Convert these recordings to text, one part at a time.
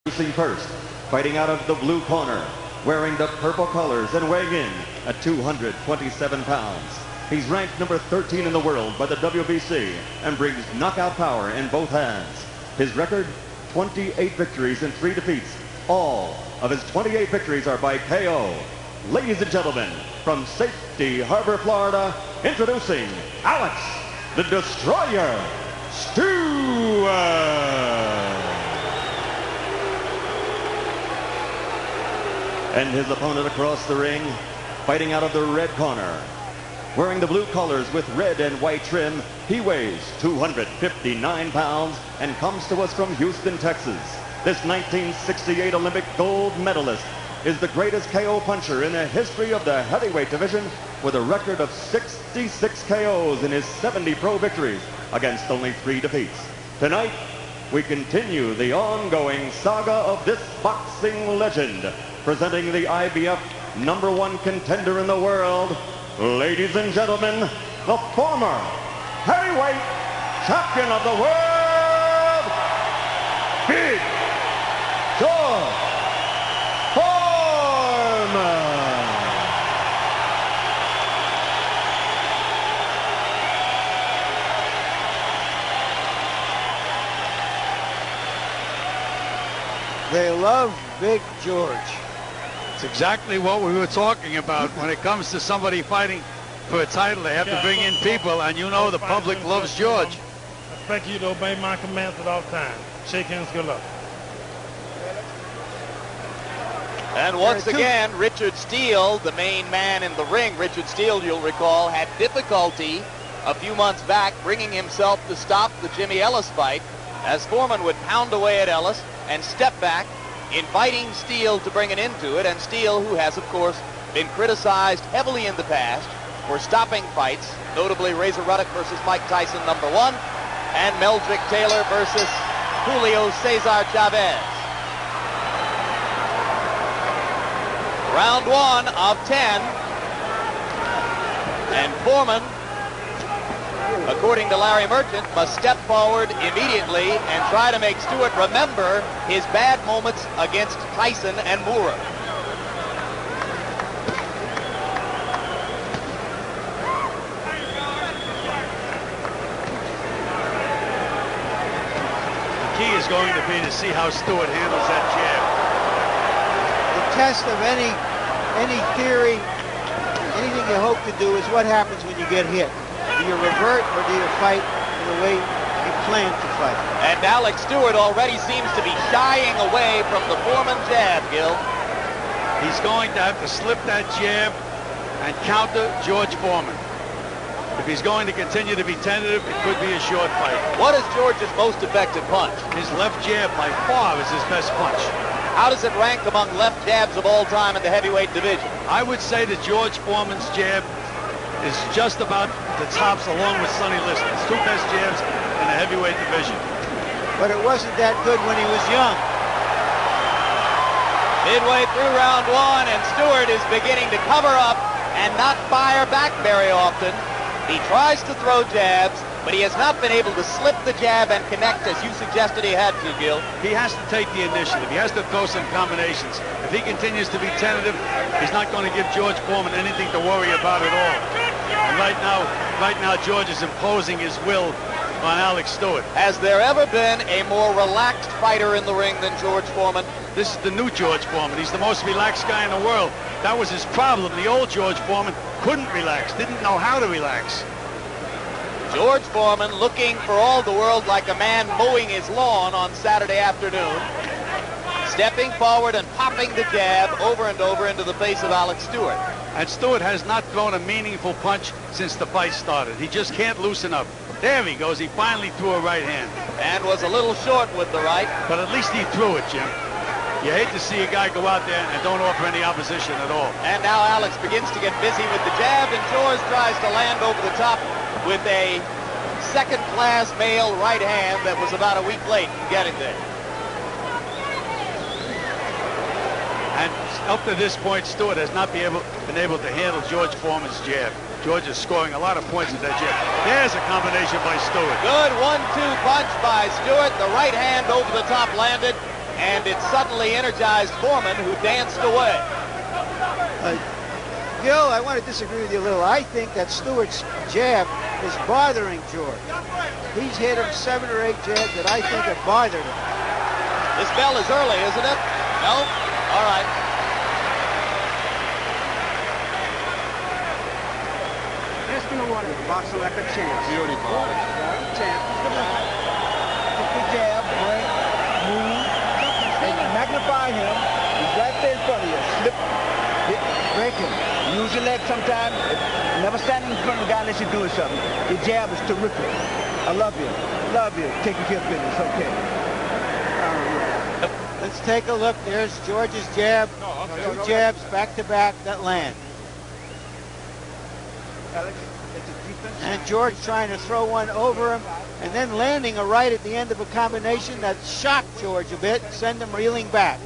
Introducing first, fighting out of the blue corner, wearing the purple colors and weighing in at 227 pounds. He's ranked number 13 in the world by the WBC and brings knockout power in both hands. His record, 28 victories and 3 defeats. All of his 28 victories are by KO. Ladies and gentlemen, from Safety Harbor, Florida, introducing Alex the Destroyer Stewart. And his opponent across the ring, fighting out of the red corner. Wearing the blue colors with red and white trim, he weighs 259 pounds and comes to us from Houston, Texas. This 1968 Olympic gold medalist is the greatest KO puncher in the history of the heavyweight division with a record of 66 KOs in his 70 pro victories against only 3 defeats. Tonight, we continue the ongoing saga of this boxing legend, presenting the IBF #1 contender in the world, ladies and gentlemen, the former heavyweight champion of the world, Big George Foreman. They love Big George. It's exactly what we were talking about. When it comes to somebody fighting for a title, they have to bring in people, and you know the public loves George. I expect you to obey my commands at all times. Shake hands, good luck. And once again, Richard Steele, the main man in the ring. Richard Steele, you'll recall, had difficulty a few months back bringing himself to stop the Jimmy Ellis fight, as Foreman would pound away at Ellis and step back, inviting Steele to bring an end to it. And Steele, who has, of course, been criticized heavily in the past for stopping fights, notably Razor Ruddock versus Mike Tyson #1, and Meldrick Taylor versus Julio Cesar Chavez. Round 1 of 10. And Foreman, according to Larry Merchant, must step forward immediately and try to make Stewart remember his bad moments against Tyson and Moorer. The key is going to be to see how Stewart handles that jab. The test of any theory, anything you hope to do, is what happens when you get hit. Do you revert or do you fight in the way you plan to fight? And Alex Stewart already seems to be shying away from the Foreman jab, Gil. He's going to have to slip that jab and counter George Foreman. If he's going to continue to be tentative, it could be a short fight. What is George's most effective punch? His left jab by far is his best punch. How does it rank among left jabs of all time in the heavyweight division? I would say that George Foreman's jab is just about the tops, along with Sonny Liston's 2 best jabs in the heavyweight division. But it wasn't that good when he was young. Midway through round 1, and Stewart is beginning to cover up and not fire back very often. He tries to throw jabs, but he has not been able to slip the jab and connect as you suggested he had to, Gil. He has to take the initiative. He has to throw some combinations. If he continues to be tentative, he's not going to give George Foreman anything to worry about at all. And right now, George is imposing his will on Alex Stewart. Has there ever been a more relaxed fighter in the ring than George Foreman? This is the new George Foreman. He's the most relaxed guy in the world. That was his problem. The old George Foreman couldn't relax, didn't know how to relax. George Foreman looking for all the world like a man mowing his lawn on Saturday afternoon, stepping forward and popping the jab over and over into the face of Alex Stewart. And Stewart has not thrown a meaningful punch since the fight started. He just can't loosen up. There he goes. He finally threw a right hand. And was a little short with the right. But at least he threw it, Jim. You hate to see a guy go out there and don't offer any opposition at all. And now Alex begins to get busy with the jab, and George tries to land over the top with a second-class male right hand that was about a week late in getting there. And up to this point, Stewart has not been able to handle George Foreman's jab. George is scoring a lot of points with that jab. There's a combination by Stewart. Good 1-2 punch by Stewart. The right hand over the top landed. and it suddenly energized Foreman, who danced away. Gil, I want to disagree with you a little. I think that Stewart's jab is bothering George. He's hit him 7 or 8 jabs that I think have bothered him. This bell is early, isn't it? No? All right. Let's go to boxing like a champ. Beautiful. Champ. Take the jab, break, move, and magnify him. He's right there in front of you. Slip, hit, break him. Use your leg sometimes. Never stand in front of the guy unless you're doing something. Your jab is terrific. I love you. Love you. Taking care of business. Okay. Let's take a look. There's George's jab. 2 jabs back to back that land. Alex, it's a defense. And George trying to throw one over him and then landing a right at the end of a combination that shocked George a bit, send him reeling back.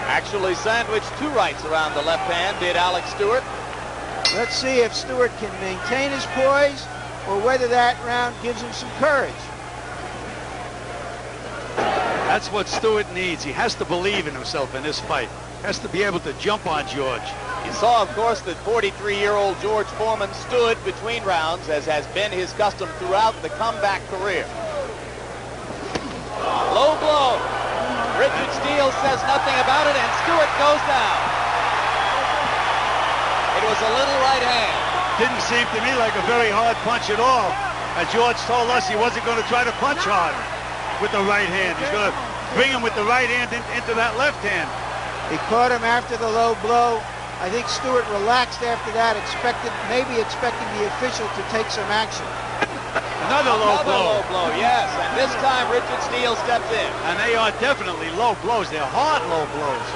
Actually sandwiched 2 rights around the left hand, did Alex Stewart. Let's see if Stewart can maintain his poise or whether that round gives him some courage. That's what Stewart needs. He has to believe in himself in this fight. Has to be able to jump on George. You saw, of course, that 43-year-old George Foreman stood between rounds, as has been his custom throughout the comeback career. Low blow. Richard Steele says nothing about it, and Stewart goes down. It was a little right hand. Didn't seem to me like a very hard punch at all. And George told us he wasn't going to try to punch hard with the right hand. He's going to bring him with the right hand into that left hand. He caught him after the low blow. I think Stewart relaxed after that, maybe expecting the official to take some action. Another low blow. Low blow, yes. And this time Richard Steele steps in. And they are definitely low blows. They're hard low blows.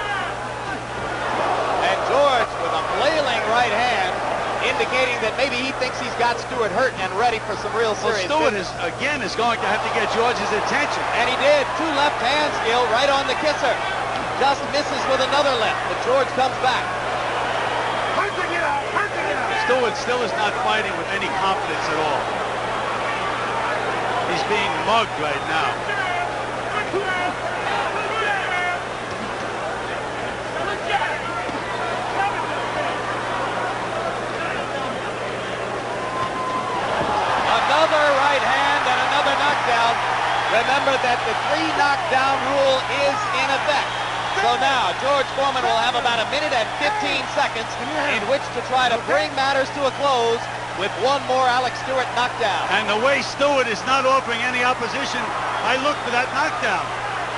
And George with a flailing right hand, indicating that maybe he thinks he's got Stewart hurt and ready for some real serious Stewart business. is going to have to get George's attention. And he did. 2 left hands, Gil, right on the kisser. Just misses with another left, but George comes back. Stewart still is not fighting with any confidence at all. He's being mugged right now. Another right hand and another knockdown. Remember that the 3 knockdown rule is in effect. So now George Foreman will have about 1 minute and 15 seconds in which to try to bring matters to a close with one more Alex Stewart knockdown. And the way Stewart is not offering any opposition, I look for that knockdown.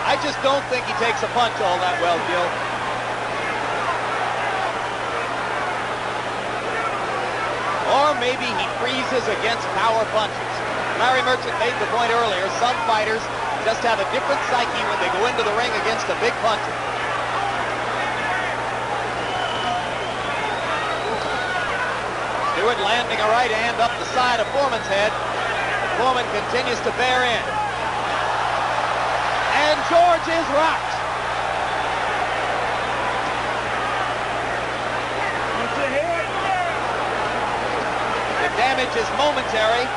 I just don't think he takes a punch all that well, Gil. Or maybe he freezes against power punches. Larry Merchant made the point earlier, some fighters just have a different psyche when they go into the ring against a big puncher. Stewart landing a right hand up the side of Foreman's head. Foreman continues to bear in. And George is rocked. The damage is momentary.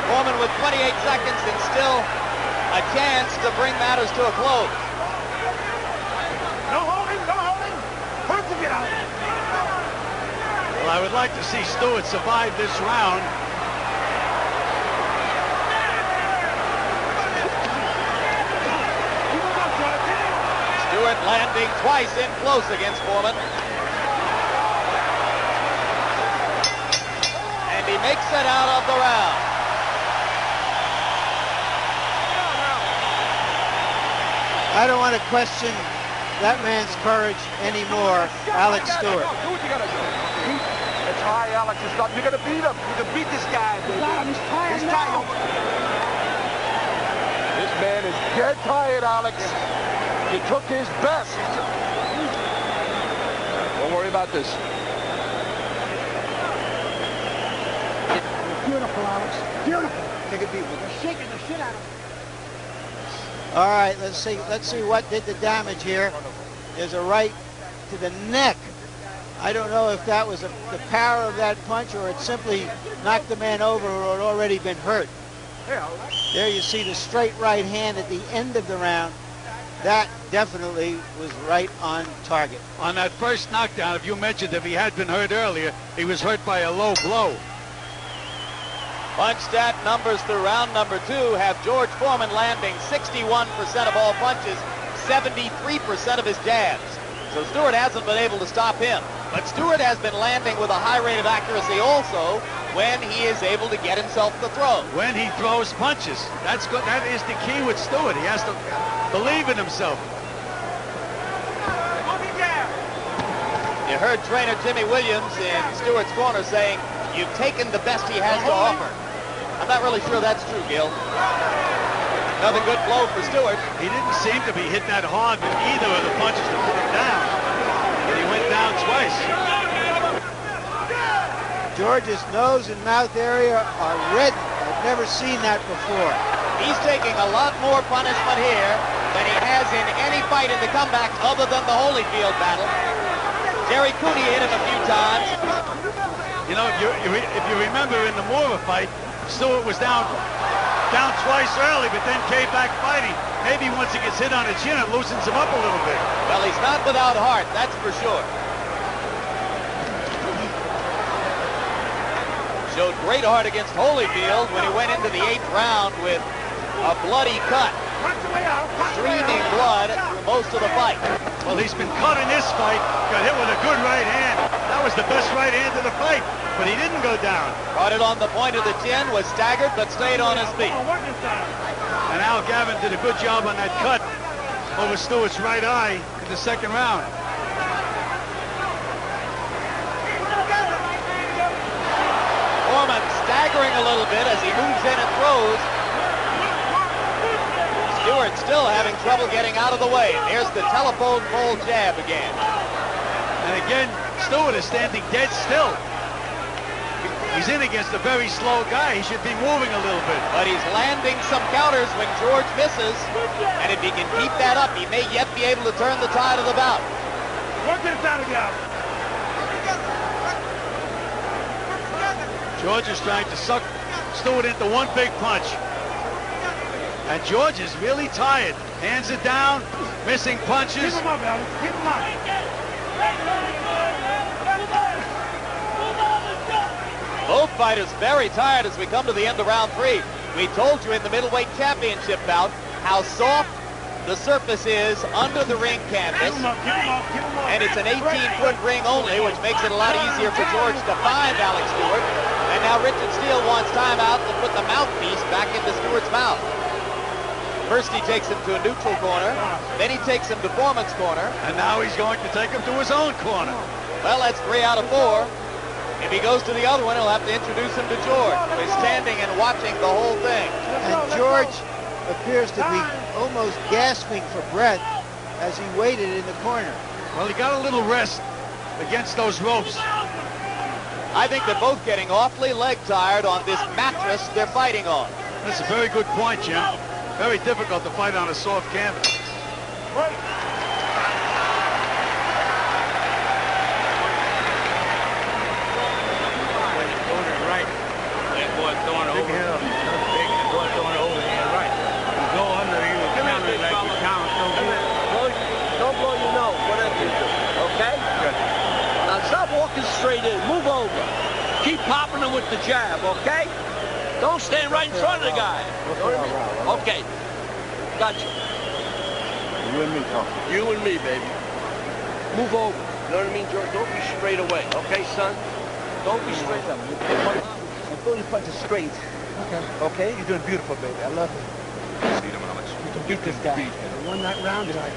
Foreman with 28 seconds and still a chance to bring matters to a close. No holding, no holding. Hurt to get out. Well, I would like to see Stewart survive this round. Stewart landing twice in close against Foreman. And he makes it out of the round. I don't want to question that man's courage anymore, Alex Stewart. Do what you gotta do. It's high, Alex. It's not. You're gonna beat him. You can beat this guy, baby. He's tired. He's tired. This man is dead tired, Alex. He took his best. Don't worry about this. Beautiful, Alex. Beautiful. Take a beat. They're shaking the shit out of him. All right, let's see what did the damage here. There's a right to the neck I don't know if that was the power of that punch or it simply knocked the man over who had already been hurt. There you see the straight right hand at the end of the round. That definitely was right on target. On that first knockdown, if you mentioned if he had been hurt earlier, he was hurt by a low blow. Punch stat numbers through round number 2 have George Foreman landing 61% of all punches, 73% of his jabs. So Stewart hasn't been able to stop him. But Stewart has been landing with a high rate of accuracy also when he is able to get himself to throw. When he throws punches. That's good. That is the key with Stewart. He has to believe in himself. You heard trainer Jimmy Williams in Stewart's corner saying, "You've taken the best he has to offer." I'm not really sure that's true, Gil. Another good blow for Stewart. He didn't seem to be hit that hard with either of the punches to put him down. But he went down twice. George's nose and mouth area are red. I've never seen that before. He's taking a lot more punishment here than he has in any fight in the comeback other than the Holyfield battle. Jerry Cooney hit him a few times. You know, if you remember in the Moore fight, Stewart was down twice early, but then came back fighting. Maybe once he gets hit on the chin, it loosens him up a little bit. Well, he's not without heart, that's for sure. Showed great heart against Holyfield when he went into the 8th round with a bloody cut. Streaming blood through most of the fight. Well, he's been cut in this fight. Got hit with a good right hand. That was the best right hand of the fight, but he didn't go down. Caught it on the point of the chin, was staggered, but stayed on his feet. And Al Gavin did a good job on that cut over Stewart's right eye in the 2nd round. Foreman staggering a little bit as he moves in and throws. Stewart still having trouble getting out of the way. There's the telephone pole jab again. And again, Stewart is standing dead still. He's in against a very slow guy. He should be moving a little bit. But he's landing some counters when George misses. And if he can keep that up, he may yet be able to turn the tide of the bout. George is trying to suck Stewart into one big punch. And George is really tired. Hands it down, missing punches. Keep him up, Alex. Keep him up. Both fighters very tired as we come to the end of round 3. We told you in the middleweight championship bout how soft the surface is under the ring canvas. Keep him up. Keep him up. Keep him up. And it's an 18-foot ring only, which makes it a lot easier for George to find Alex Stewart. And now Richard Steele wants timeout to put the mouthpiece back into Stewart's mouth. First he takes him to a neutral corner, then he takes him to Foreman's corner. And now he's going to take him to his own corner. Well, that's 3 out of 4. If he goes to the other one, he'll have to introduce him to George, who is standing and watching the whole thing. And George appears to be almost gasping for breath as he waited in the corner. Well, he got a little rest against those ropes. I think they're both getting awfully leg tired on this mattress they're fighting on. That's a very good point, Jim. Very difficult to fight on a soft canvas. Don't blow your nose, whatever you do, okay? Now stop walking straight in, move over. Keep popping him with the jab, okay? Don't stand right in front of the guy. Okay, gotcha. You and me talking. You and me, baby. Move over. You know what I mean, George? Don't be straight away, okay, son? Don't be straight up. And throw your punches straight. Okay. Okay? You're doing beautiful, baby. I love it. You can beat this guy. Won that round tonight.